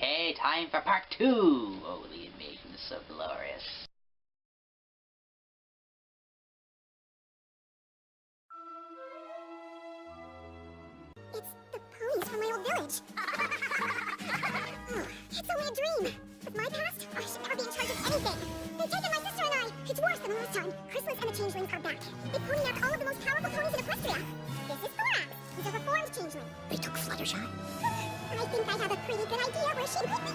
Okay, time for part 2. Oh, the invasion is so glorious. It's the ponies from my old village. It's only a dream. With my past, I should never be in charge of anything. They've taken my sister and I. It's worse than last time. Chrysalis and the changelings are back. They ponied out all of the most powerful ponies in Equestria. This is TorridReacts. He's a reformed changeling. They took Fluttershy. I think I have a pretty good idea where she could be.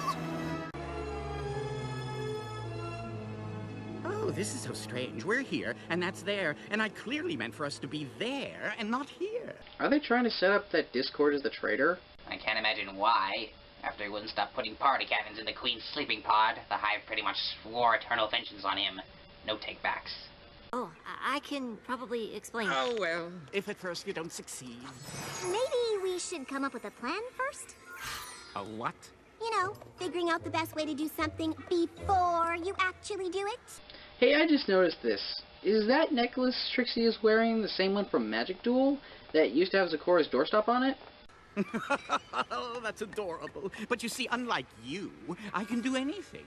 Oh, this is so strange. We're here, and that's there, and I clearly meant for us to be there and not here. Are they trying to set up that Discord as the traitor? I can't imagine why. After he wouldn't stop putting party cannons in the Queen's sleeping pod, the Hive pretty much swore eternal vengeance on him. No takebacks. Oh, I can probably explain. Oh, well, if at first you don't succeed. Maybe we should come up with a plan first? A what? You know, figuring out the best way to do something before you actually do it. Hey, I just noticed this. Is that necklace Trixie is wearing the same one from Magic Duel that used to have Zecora's doorstop on it? Oh, that's adorable. But you see, unlike you, I can do anything.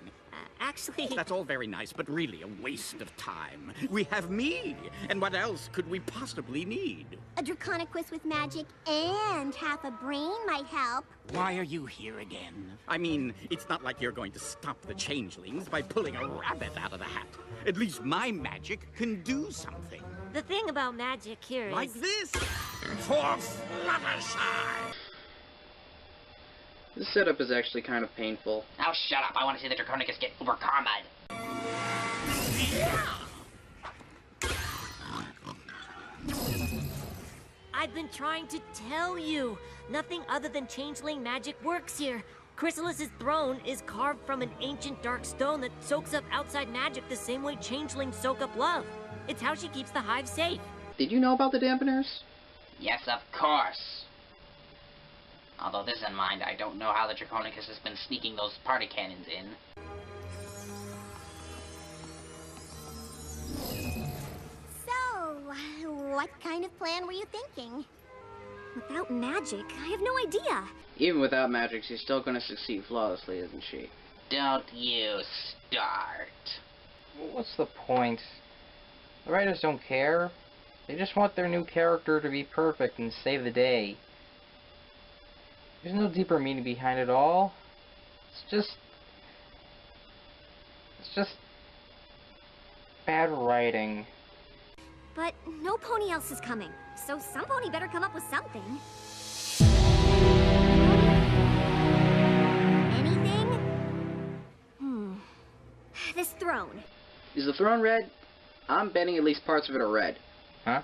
Actually... That's all very nice, but really a waste of time. We have me, and what else could we possibly need? A Draconiquist with magic and half a brain might help. Why are you here again? I mean, it's not like you're going to stop the changelings by pulling a rabbit out of the hat. At least my magic can do something. The thing about magic here is... Like this! For Fluttershy! This setup is actually kind of painful. Now shut up, I want to see the Draconicus get uber karma'd. I've been trying to tell you. Nothing other than changeling magic works here. Chrysalis' throne is carved from an ancient dark stone that soaks up outside magic the same way changelings soak up love. It's how she keeps the Hive safe. Did you know about the dampeners? Yes, of course. Although this in mind, I don't know how the Draconicus has been sneaking those party cannons in. So, what kind of plan were you thinking? Without magic, I have no idea. Even without magic, she's still going to succeed flawlessly, isn't she? Don't you start. What's the point? The writers don't care. They just want their new character to be perfect and save the day. There's no deeper meaning behind it all. It's just bad writing. But no pony else is coming, so some pony better come up with something. Anything? This throne. Is the throne red? I'm betting at least parts of it are red. Huh?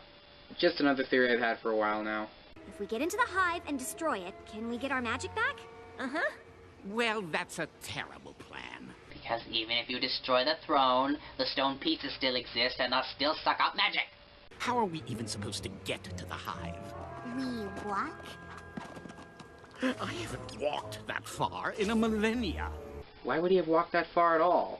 Just another theory I've had for a while now. If we get into the Hive and destroy it, can we get our magic back? Uh-huh. Well, that's a terrible plan. Because even if you destroy the throne, the stone pieces still exist and they'll still suck up magic. How are we even supposed to get to the Hive? We walk? I haven't walked that far in a millennia. Why would he have walked that far at all?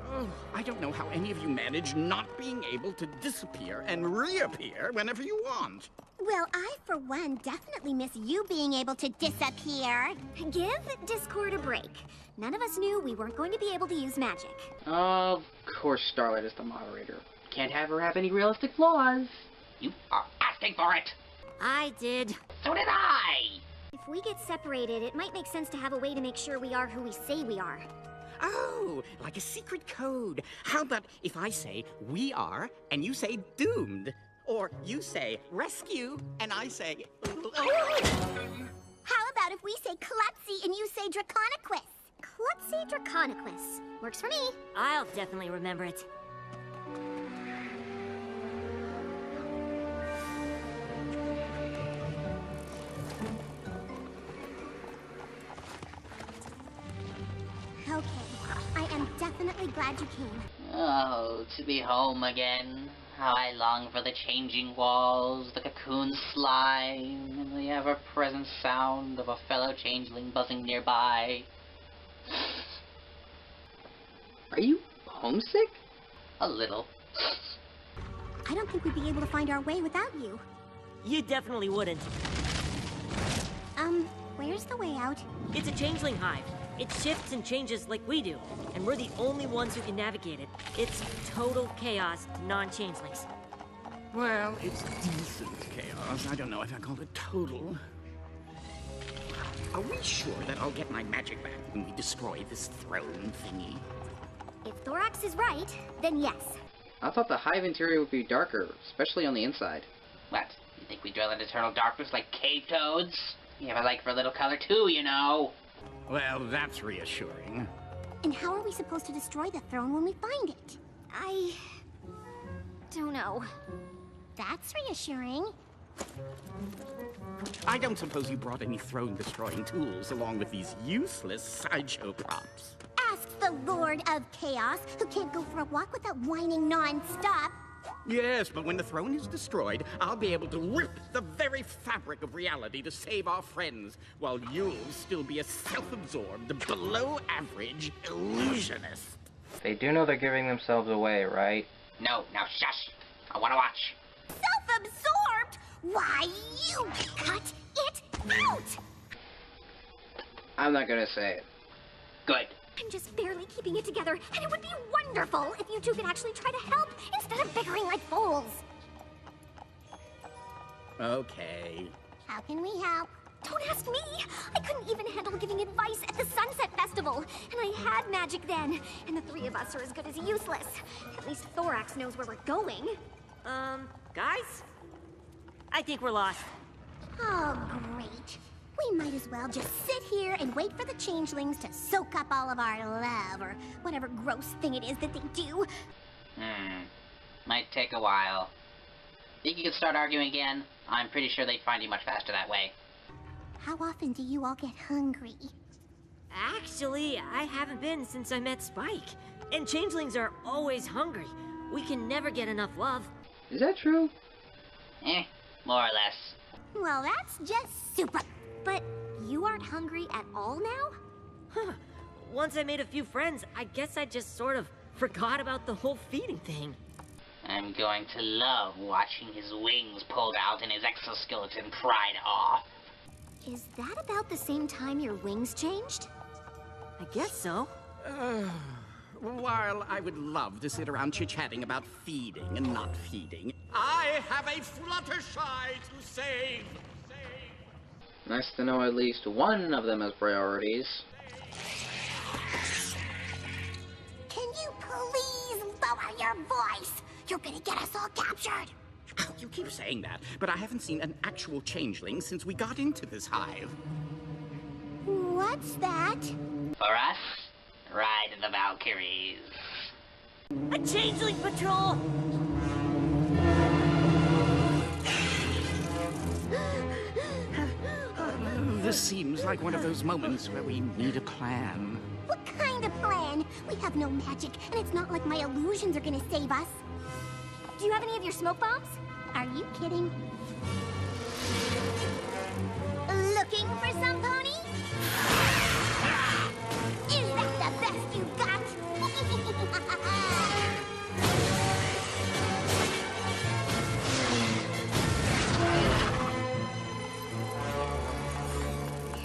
Oh, I don't know how any of you manage not being able to disappear and reappear whenever you want. Well, I, for one, definitely miss you being able to disappear. Give Discord a break. None of us knew we weren't going to be able to use magic. Of course Starlight is the moderator. Can't have her have any realistic flaws. You are asking for it. I did. So did I. If we get separated, it might make sense to have a way to make sure we are who we say we are. Oh, like a secret code. How about if I say we are and you say doomed? Or you say rescue and I say... How about if we say klutzy and you say Draconiquist? Klutzy Draconiquist. Works for me. I'll definitely remember it. Okay, I am definitely glad you came. Oh, to be home again. How I long for the changing walls, the cocoon slime, and the ever-present sound of a fellow changeling buzzing nearby. Are you homesick? A little. I don't think we'd be able to find our way without you. You definitely wouldn't. Where's the way out? It's a changeling hive. It shifts and changes like we do, and we're the only ones who can navigate it. It's total chaos to non-changelings. Well, it's decent chaos. I don't know if I call it total. Are we sure that I'll get my magic back when we destroy this throne thingy? If Thorax is right, then yes. I thought the hive interior would be darker, especially on the inside. What? You think we drill in eternal darkness like cave toads? You have a like for a little color too, you know. Well, that's reassuring. And how are we supposed to destroy the throne when we find it? I don't know. That's reassuring. I don't suppose you brought any throne-destroying tools along with these useless sideshow props. Ask the Lord of Chaos, who can't go for a walk without whining non-stop. Yes, but when the throne is destroyed, I'll be able to rip the very fabric of reality to save our friends, while you'll still be a self-absorbed, below-average illusionist. They do know they're giving themselves away, right? No, now shush. I want to watch. Self-absorbed? Why, you cut it out! I'm not gonna say it. Good. I'm just barely keeping it together, and it would be wonderful if you two could actually try to help instead of bickering like fools. Okay. How can we help? Don't ask me! I couldn't even handle giving advice at the Sunset Festival, and I had magic then, and the three of us are as good as useless. At least Thorax knows where we're going. Guys? I think we're lost. Oh, great. We might as well just sit here and wait for the changelings to soak up all of our love, or whatever gross thing it is that they do. Might take a while. Think you could start arguing again? I'm pretty sure they'd find you much faster that way. How often do you all get hungry? Actually, I haven't been since I met Spike. And changelings are always hungry. We can never get enough love. Is that true? More or less. Well, that's just super. But you aren't hungry at all now? Huh. Once I made a few friends, I guess I just sort of forgot about the whole feeding thing. I'm going to love watching his wings pulled out and his exoskeleton pried off. Is that about the same time your wings changed? I guess so. While I would love to sit around chit-chatting about feeding and not feeding, I have a Fluttershy to save! Nice to know at least one of them has priorities. Can you please lower your voice? You're gonna get us all captured. Oh, you keep saying that, but I haven't seen an actual changeling since we got into this hive. What's that? For us, ride the Valkyries. A changeling patrol! This seems like one of those moments where we need a plan. What kind of plan? We have no magic, and it's not like my illusions are gonna save us. Do you have any of your smoke bombs? Are you kidding? Looking for some, pony? Is that the best you got?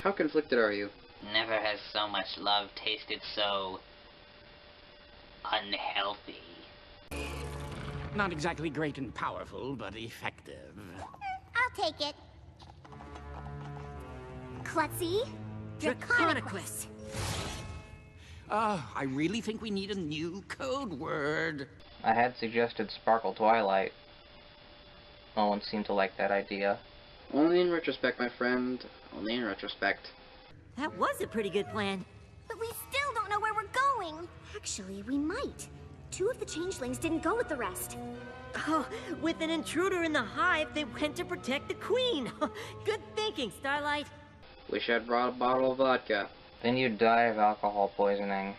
How conflicted are you? Never has so much love tasted so unhealthy. Not exactly great and powerful, but effective. I'll take it. Klutzy? Draconequus. I really think we need a new code word. I had suggested Sparkle Twilight. No one seemed to like that idea. Only in retrospect, my friend. Only in retrospect. That was a pretty good plan. But we still don't know where we're going. Actually, we might. 2 of the changelings didn't go with the rest. Oh, with an intruder in the hive, they went to protect the queen. Good thinking, Starlight. Wish I'd brought a bottle of vodka. Then you'd die of alcohol poisoning.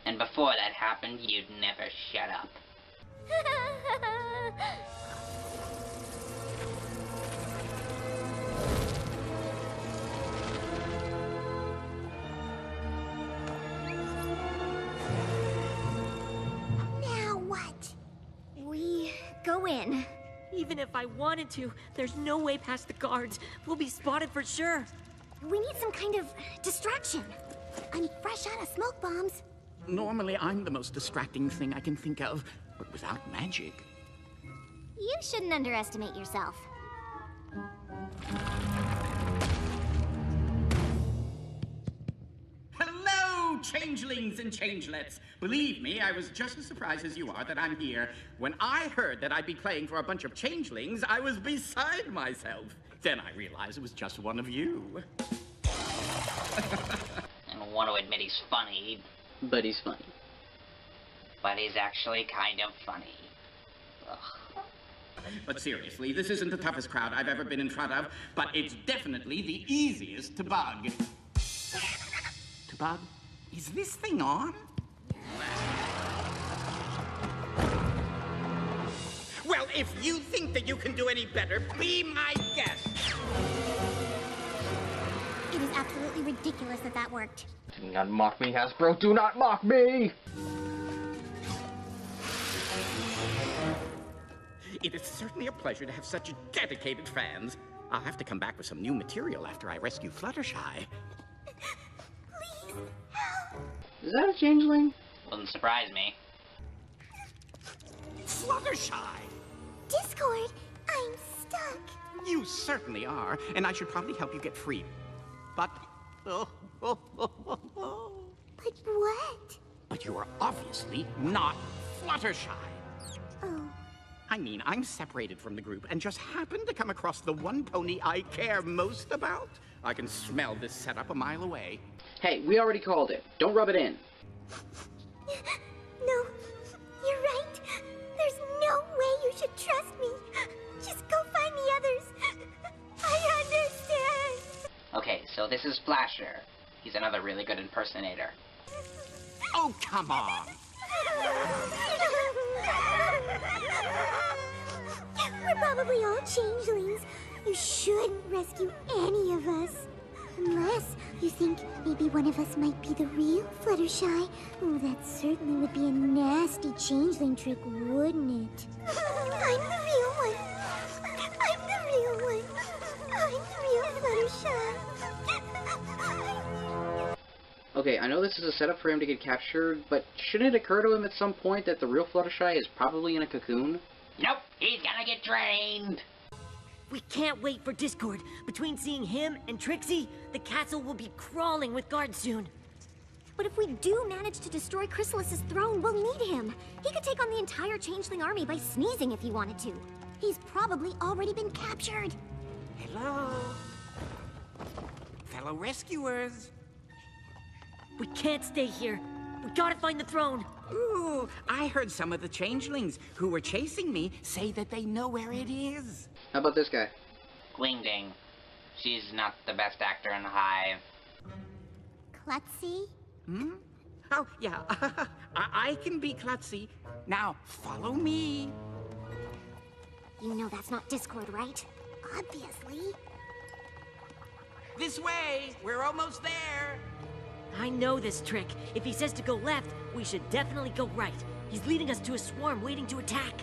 And before that happened, you'd never shut up. Now what? We go in. Even if I wanted to, there's no way past the guards. We'll be spotted for sure. We need some kind of distraction. I'm fresh out of smoke bombs. Normally, I'm the most distracting thing I can think of, but without magic. You shouldn't underestimate yourself. Hello, changelings and changelets. Believe me, I was just as surprised as you are that I'm here. When I heard that I'd be playing for a bunch of changelings, I was beside myself. Then I realized it was just one of you. I don't want to admit he's funny, But he's funny. but he's actually kind of funny. Ugh. But seriously, this isn't the toughest crowd I've ever been in front of, but it's definitely the easiest to bug. To bug? Is this thing on? Well, if you think that you can do any better, be my guest. It is absolutely ridiculous that that worked. Do not mock me, Hasbro. Do not mock me! It is certainly a pleasure to have such dedicated fans. I'll have to come back with some new material after I rescue Fluttershy. Please, help! Is that a changeling? Wouldn't surprise me. Fluttershy! Discord, I'm stuck. You certainly are, and I should probably help you get free. But... But what? But you are obviously not Fluttershy. Oh. I mean, I'm separated from the group and just happened to come across the one pony I care most about. I can smell this setup a mile away. Hey, we already called it. Don't rub it in. No, you're right. There's no way you should trust me. Just go find the others. I understand. Okay, so this is Flasher. He's another really good impersonator. Oh, come on! We're probably all changelings. You shouldn't rescue any of us. Unless you think maybe one of us might be the real Fluttershy. Oh, that certainly would be a nasty changeling trick, wouldn't it? I'm the real one. I'm the real one. I'm the real Fluttershy. Okay, I know this is a setup for him to get captured, but shouldn't it occur to him at some point that the real Fluttershy is probably in a cocoon? Nope, he's gonna get drained. We can't wait for Discord. Between seeing him and Trixie, the castle will be crawling with guards soon. But if we do manage to destroy Chrysalis' throne, we'll need him. He could take on the entire changeling army by sneezing if he wanted to. He's probably already been captured. Hello? Fellow rescuers. We can't stay here. We gotta find the throne. Ooh, I heard some of the changelings who were chasing me say that they know where it is. How about this guy? Gling Ding. She's not the best actor in the hive. Klutzy? Hmm? Oh, yeah. I can be klutzy. Now, follow me. You know that's not Discord, right? Obviously. This way. We're almost there. I know this trick. If he says to go left, we should definitely go right. He's leading us to a swarm waiting to attack.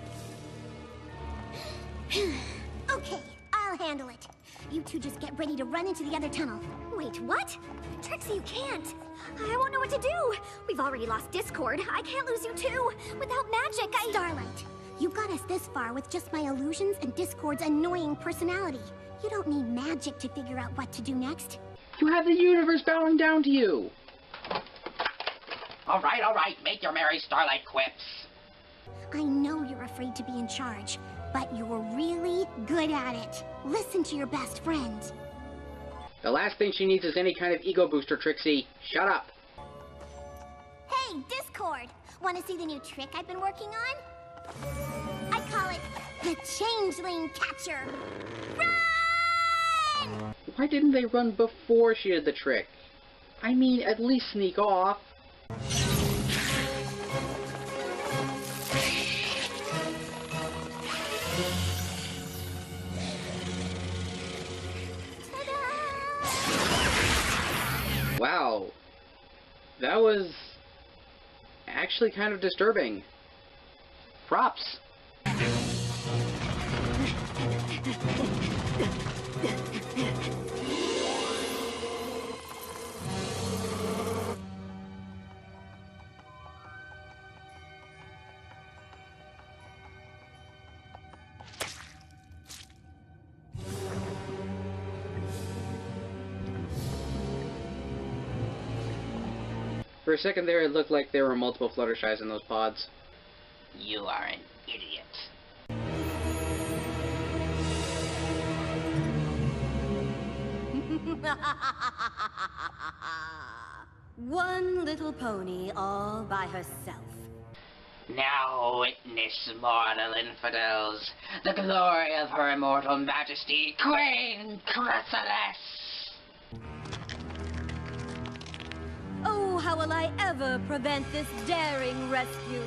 Okay, I'll handle it. You two just get ready to run into the other tunnel. Wait, what? Trixie, you can't. I won't know what to do. We've already lost Discord. I can't lose you too. Without magic, Starlight, you got us this far with just my illusions and Discord's annoying personality. You don't need magic to figure out what to do next. You have the universe bowing down to you! All right, make your merry Starlight quips. I know you're afraid to be in charge, but you're really good at it. Listen to your best friend. The last thing she needs is any kind of ego booster, Trixie. Shut up! Hey, Discord! Want to see the new trick I've been working on? I call it the Changeling Catcher. Run! Why didn't they run before she did the trick? I mean, at least sneak off. Wow. That was actually kind of disturbing. Props. For a second there, it looked like there were multiple Fluttershy's in those pods. You are an idiot. One little pony all by herself. Now witness, mortal infidels, the glory of her immortal majesty, Queen Chrysalis! Oh, how will I ever prevent this daring rescue?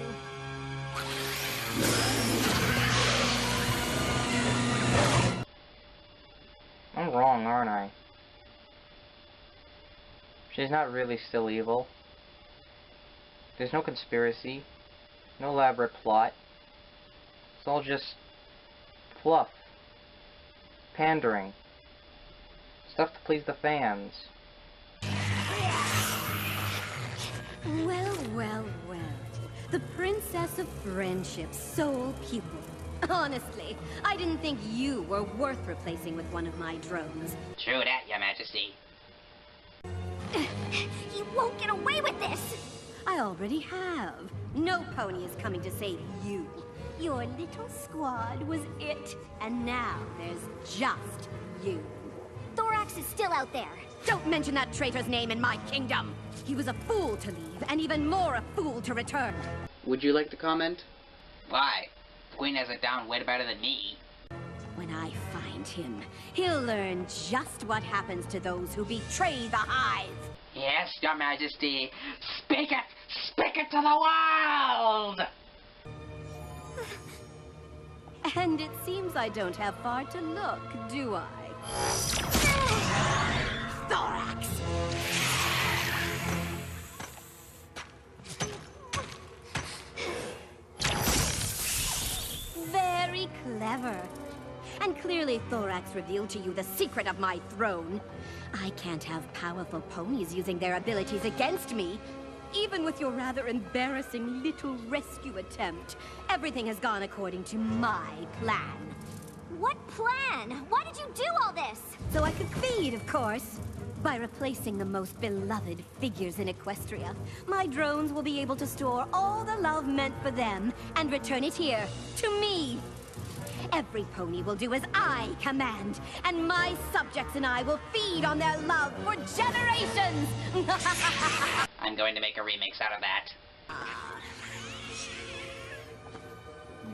I'm wrong, aren't I? She's not really still evil. There's no conspiracy, no elaborate plot. It's all just fluff, pandering, stuff to please the fans. Well, well, well. The Princess of Freindship's sole pupil. Honestly, I didn't think you were worth replacing with one of my drones. True that, your majesty. You won't get away with this! I already have. No pony is coming to save you. Your little squad was it, and now there's just you. Thorax is still out there. Don't mention that traitor's name in my kingdom! He was a fool to leave, and even more a fool to return. Would you like to comment? Why? The Queen has it down way better than me. When I find him, he'll learn just what happens to those who betray the Hive. Yes, your majesty. Speak it! Speak it to the world! And it seems I don't have far to look, do I? Thorax! Very clever. And clearly Thorax revealed to you the secret of my throne. I can't have powerful ponies using their abilities against me. Even with your rather embarrassing little rescue attempt, everything has gone according to my plan. What plan? Why did you do all this? So I could feed, of course. By replacing the most beloved figures in Equestria, my drones will be able to store all the love meant for them and return it here, to me. Every pony will do as I command, and my subjects and I will feed on their love for generations! I'm going to make a remix out of that.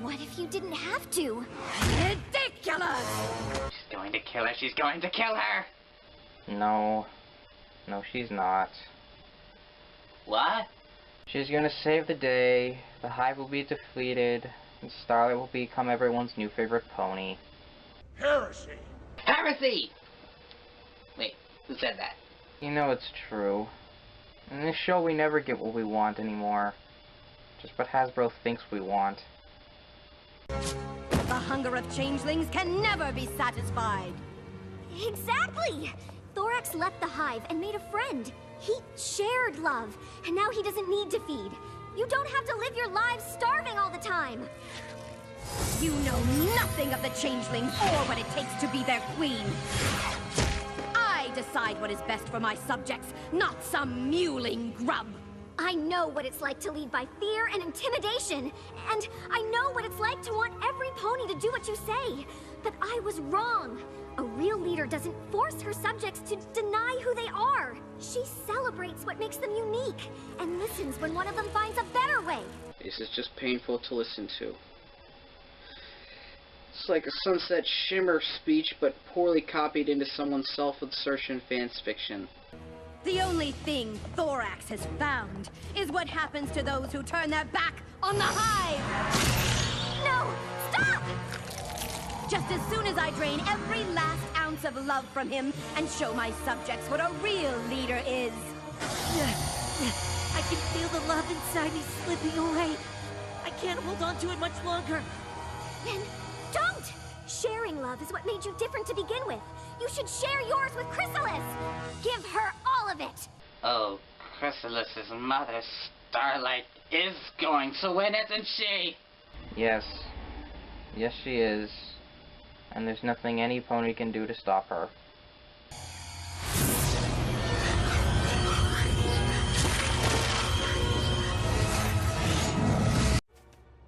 What if you didn't have to? Ridiculous! She's going to kill her. She's going to kill her! No. No, she's not. What? She's gonna save the day, the Hive will be defeated, and Starlight will become everyone's new favorite pony. Heresy! Heresy! Wait, who said that? You know it's true. In this show we never get what we want anymore. Just what Hasbro thinks we want. The hunger of changelings can never be satisfied. Exactly! Thorax left the Hive and made a friend. He shared love, and now he doesn't need to feed. You don't have to live your lives starving all the time. You know nothing of the changelings or what it takes to be their queen. I decide what is best for my subjects, not some mewling grub. I know what it's like to lead by fear and intimidation, and I know what it's like to want every pony to do what you say. But I was wrong. A real leader doesn't force her subjects to deny who they are. She celebrates what makes them unique, and listens when one of them finds a better way. This is just painful to listen to. It's like a Sunset Shimmer speech, but poorly copied into someone's self-assertion fanfiction. The only thing Thorax has found is what happens to those who turn their back on the Hive! No! Stop! Just as soon as I drain every last ounce of love from him and show my subjects what a real leader is. I can feel the love inside me slipping away. I can't hold on to it much longer. Then don't! Sharing love is what made you different to begin with. You should share yours with Chrysalis. Give her all of it. Oh, Chrysalis' mother, Starlight, is going to win, isn't she? Yes. Yes, she is. And there's nothing any pony can do to stop her.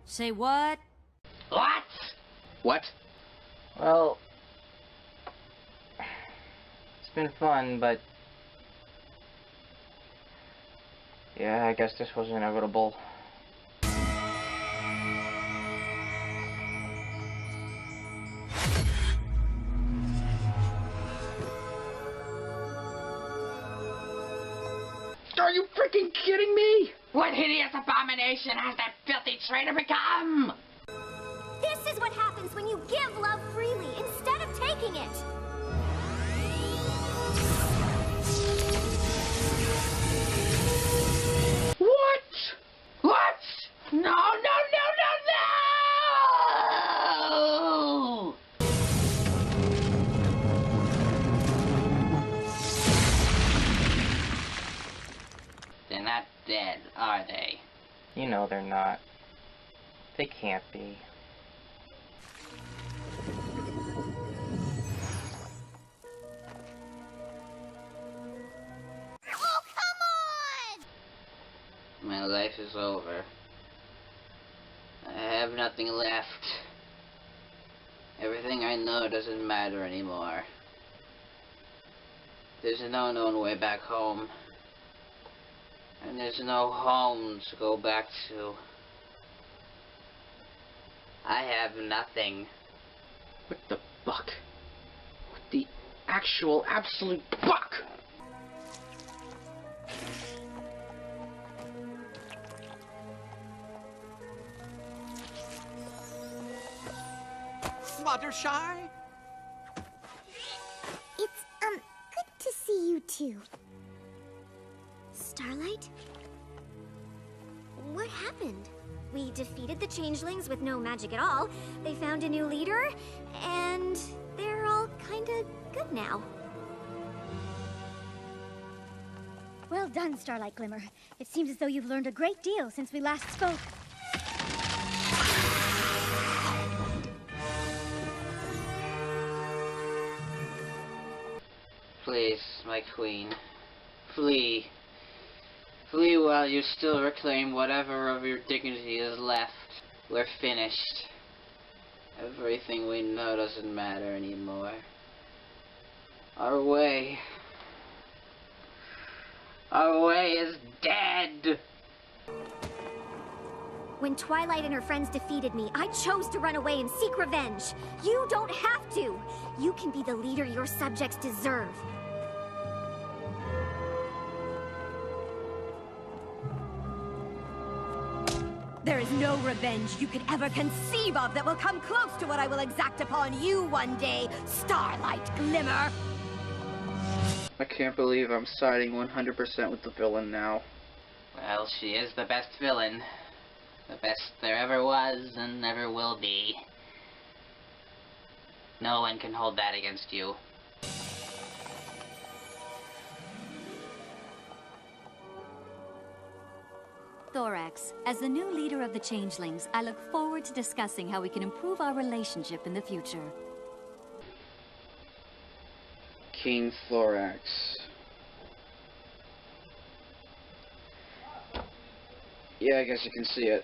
Say what? What? What? Well, it's been fun, but yeah, I guess this was inevitable. Are you freaking kidding me? What hideous abomination has that filthy traitor become? This is what happens when you give love freely instead of taking it. What? What? No, no, no, no, no! They're not dead, are they? You know they're not. They can't be. Oh, come on! My life is over. I have nothing left. Everything I know doesn't matter anymore. There's no known way back home. And there's no home to go back to. I have nothing. What the fuck? What the actual absolute fuck? Fluttershy? It's, good to see you too. Starlight? What happened? We defeated the changelings with no magic at all. They found a new leader, and they're all kinda good now. Well done, Starlight Glimmer. It seems as though you've learned a great deal since we last spoke. Please, my queen. Flee. Flee while you still reclaim whatever of your dignity is left. We're finished. Everything we know doesn't matter anymore. Our way is dead! When Twilight and her friends defeated me, I chose to run away and seek revenge. You don't have to! You can be the leader your subjects deserve. There is no revenge you could ever conceive of that will come close to what I will exact upon you one day, Starlight Glimmer! I can't believe I'm siding 100% with the villain now. Well, she is the best villain. The best there ever was and never will be. No one can hold that against you. Thorax, as the new leader of the Changelings, I look forward to discussing how we can improve our relationship in the future. King Thorax. Yeah, I guess you can see it.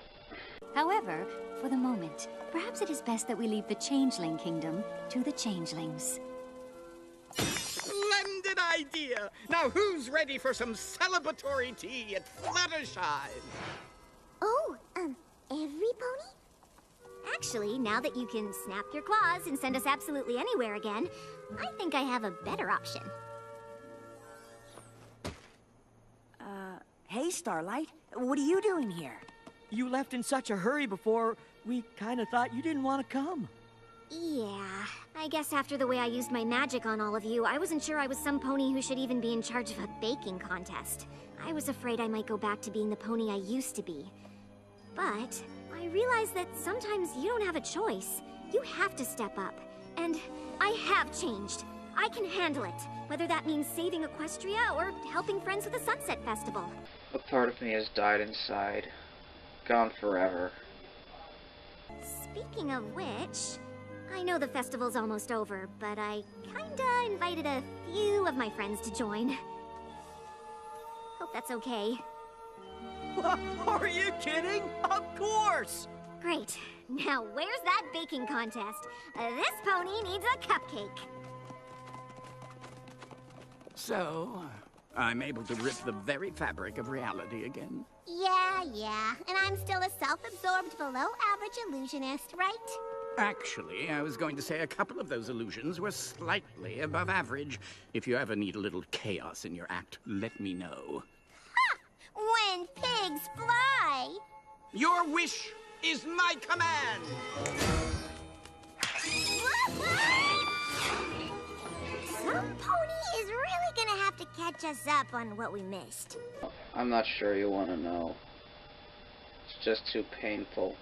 However, for the moment, perhaps it is best that we leave the Changeling Kingdom to the Changelings. Splendid idea! Now who's ready for some celebratory tea at Fluttershy? Oh, every pony? Actually, now that you can snap your claws and send us absolutely anywhere again, I think I have a better option. Hey, Starlight. What are you doing here? You left in such a hurry before. We kind of thought you didn't want to come. Yeah, I guess after the way I used my magic on all of you, I wasn't sure I was some pony who should even be in charge of a baking contest. I was afraid I might go back to being the pony I used to be. But I realized that sometimes you don't have a choice. You have to step up. And I have changed. I can handle it. Whether that means saving Equestria or helping friends with the Sunset Festival. A part of me has died inside. Gone forever. Speaking of which, I know the festival's almost over, but I kinda invited a few of my friends to join. Hope that's okay. Are you kidding? Of course! Great. Now where's that baking contest? This pony needs a cupcake. So, I'm able to rip the very fabric of reality again. Yeah. And I'm still a self-absorbed below-average illusionist, right? Actually, I was going to say a couple of those illusions were slightly above average. If you ever need a little chaos in your act, let me know. Ha! When pigs fly! Your wish is my command! Some pony is really gonna have to catch us up on what we missed. I'm not sure you want to know. It's just too painful.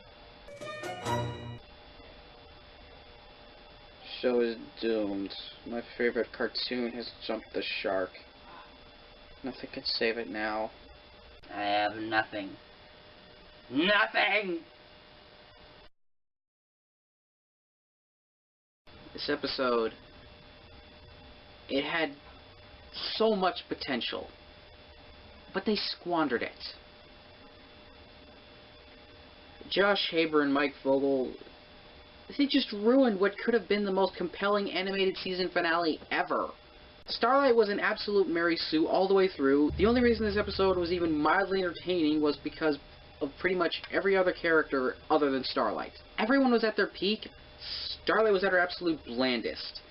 Show is doomed. My favorite cartoon has jumped the shark. Nothing can save it now. I have nothing. Nothing! This episode, it had so much potential, but they squandered it. Josh Haber and Mike Vogel, they just ruined what could have been the most compelling animated season finale ever. Starlight was an absolute Mary Sue all the way through. The only reason this episode was even mildly entertaining was because of pretty much every other character other than Starlight. Everyone was at their peak. Starlight was at her absolute blandest.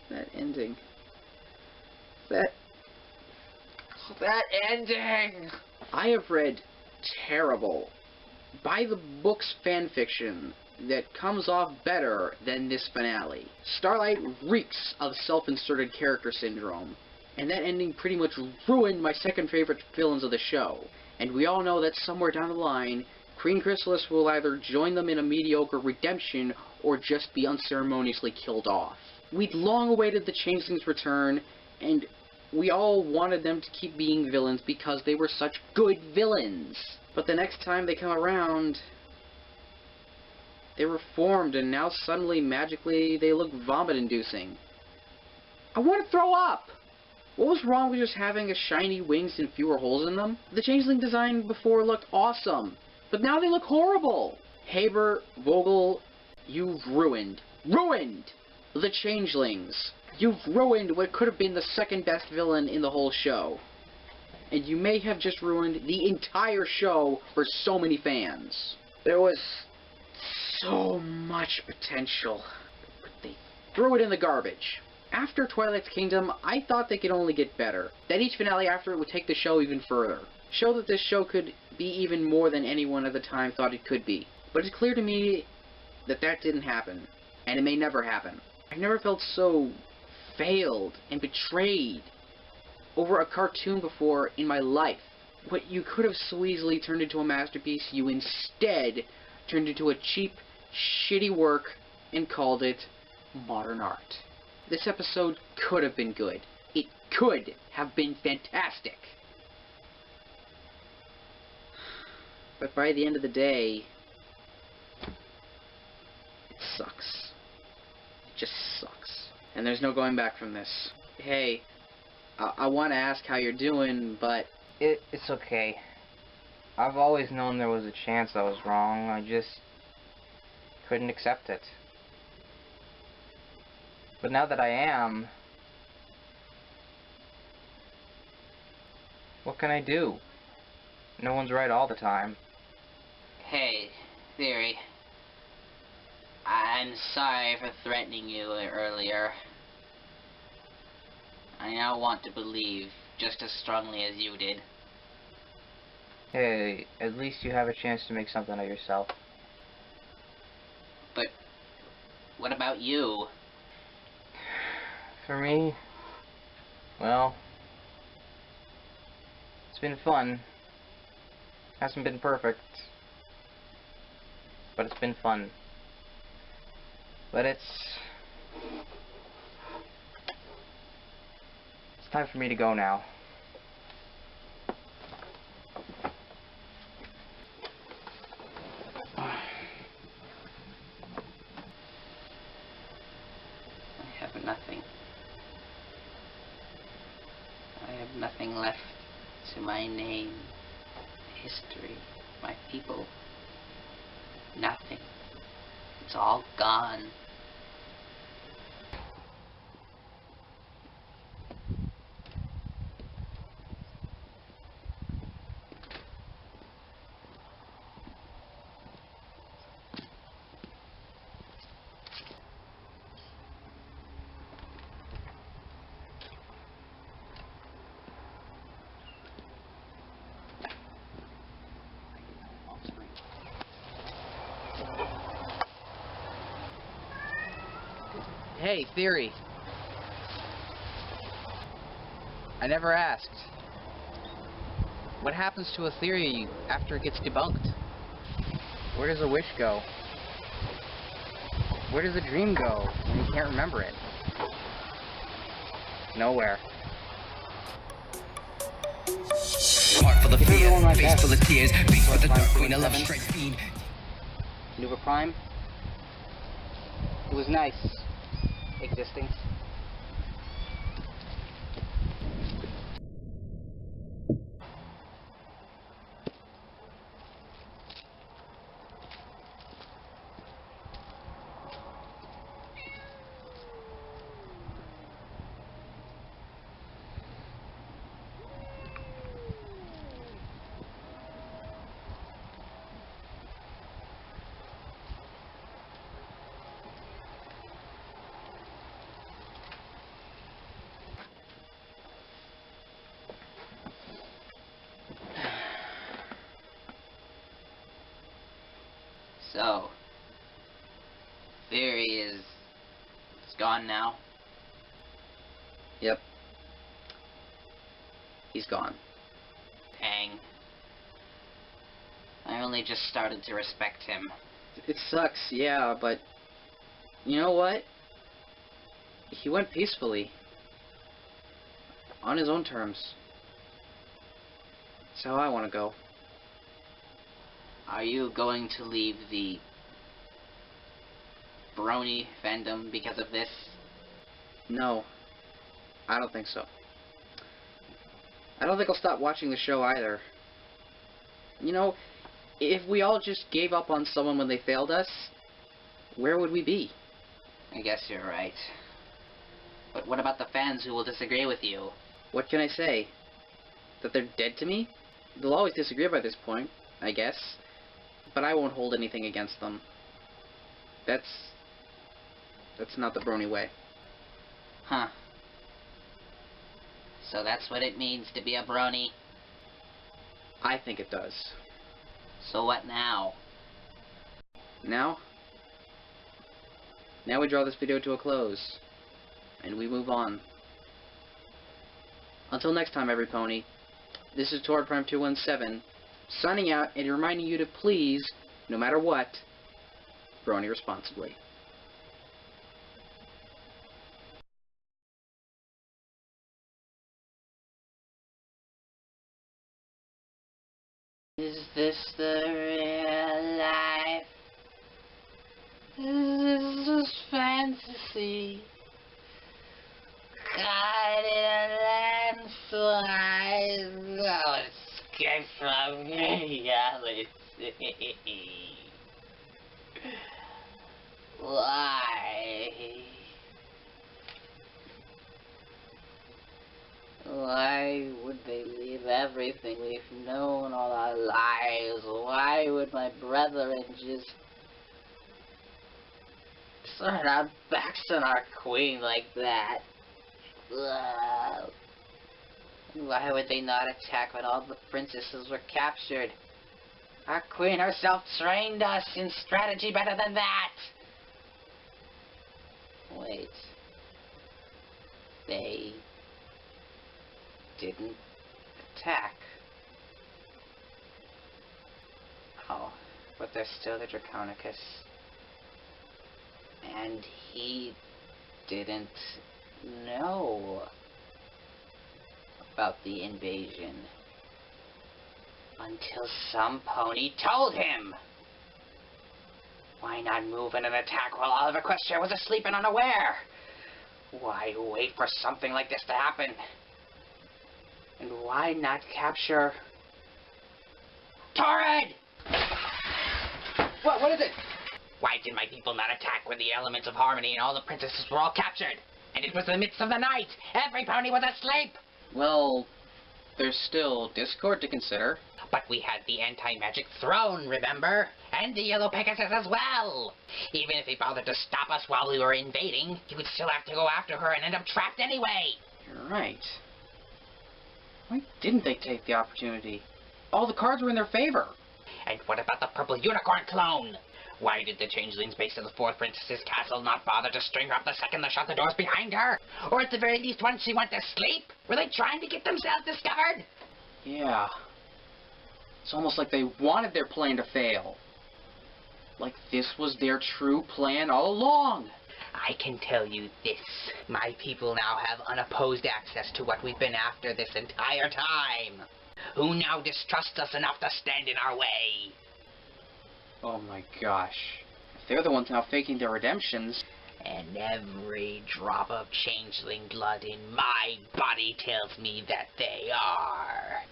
That ending. That ending! I have read terrible, by-the-books fanfiction that comes off better than this finale. Starlight reeks of self-inserted character syndrome, and that ending pretty much ruined my second favorite villains of the show. And we all know that somewhere down the line, Queen Chrysalis will either join them in a mediocre redemption or just be unceremoniously killed off. We'd long awaited the Changeling's return, and we all wanted them to keep being villains because they were such good villains. But the next time they come around, they reformed, and now suddenly, magically, they look vomit-inducing. I want to throw up! What was wrong with just having a shiny wings and fewer holes in them? The Changeling design before looked awesome, but now they look horrible! Haber, Vogel, you've ruined the Changelings. You've ruined what could have been the second best villain in the whole show. And you may have just ruined the entire show for so many fans. There was so much potential, but they threw it in the garbage. After Twilight's Kingdom, I thought they could only get better. That each finale after it would take the show even further. Show that this show could be even more than anyone at the time thought it could be. But it's clear to me that that didn't happen. And it may never happen. I've never felt so failed and betrayed over a cartoon before in my life. What you could have so easily turned into a masterpiece, you instead turned into a cheap, shitty work and called it modern art. This episode could have been good. It could have been fantastic. But by the end of the day, it sucks. It just sucks. And there's no going back from this. Hey, I want to ask how you're doing, but... It's okay. I've always known there was a chance I was wrong. I just couldn't accept it. But now that I am, what can I do? No one's right all the time. Hey, Theory. I'm sorry for threatening you earlier. I now want to believe just as strongly as you did. Hey, at least you have a chance to make something of yourself. But what about you? For me, well, it's been fun. Hasn't been perfect, but it's been fun. But it's time for me to go now. I have nothing. I have nothing left to my name, history, my people. Nothing. It's all gone. Hey, Theory. I never asked. What happens to a theory after it gets debunked? Where does a wish go? Where does a dream go when you can't remember it? Nowhere. Heart full of fear, face full of tears, face with the dark queen, a love strike fiend. Nuva Prime. It was nice existing. So, Theory is gone now. Yep. He's gone. Dang. I only just started to respect him. It sucks, yeah, but you know what? He went peacefully. On his own terms. That's how I want to go. Are you going to leave the Brony fandom because of this? No. I don't think so. I don't think I'll stop watching the show either. You know, if we all just gave up on someone when they failed us, where would we be? I guess you're right. But what about the fans who will disagree with you? What can I say? That they're dead to me? They'll always disagree by this point, I guess. But I won't hold anything against them. That's not the Brony way. Huh. So that's what it means to be a Brony? I think it does. So what now? Now we draw this video to a close. And we move on. Until next time, every pony. This is Torrid Prime 217, signing out and reminding you to please, no matter what, Brony responsibly. Is this the real life? Is this fantasy? Caught in a landslide, no escape from reality. Why? Why would they leave everything we've known all our lives? Why would my brethren just turn our backs on our queen like that? Ugh. Why would they not attack when all the princesses were captured? Our queen herself trained us in strategy better than that! Wait. They didn't attack. Oh, but they're still the Draconicus. And he didn't know about the invasion until some pony told him. Why not move in and attack while all of Equestria was asleep and unaware? Why wait for something like this to happen? And why not capture Torrid? What is it? Why did my people not attack when the elements of harmony and all the princesses were all captured? And it was the midst of the night. Every pony was asleep. Well, there's still Discord to consider. But we had the anti-magic throne, remember? And the yellow Pegasus as well. Even if he bothered to stop us while we were invading, he would still have to go after her and end up trapped anyway. You're right. Why didn't they take the opportunity? All the cards were in their favor. And what about the purple unicorn clone? Why did the changelings based in the fourth princess's castle not bother to string her up the second they shut the doors behind her? Or at the very least once she went to sleep? Were they trying to get themselves discovered? Yeah. It's almost like they wanted their plan to fail. Like this was their true plan all along. I can tell you this. My people now have unopposed access to what we've been after this entire time. Who now distrusts us enough to stand in our way? Oh my gosh. If they're the ones now faking their redemptions... And every drop of changeling blood in my body tells me that they are.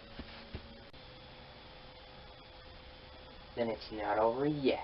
Then it's not over yet.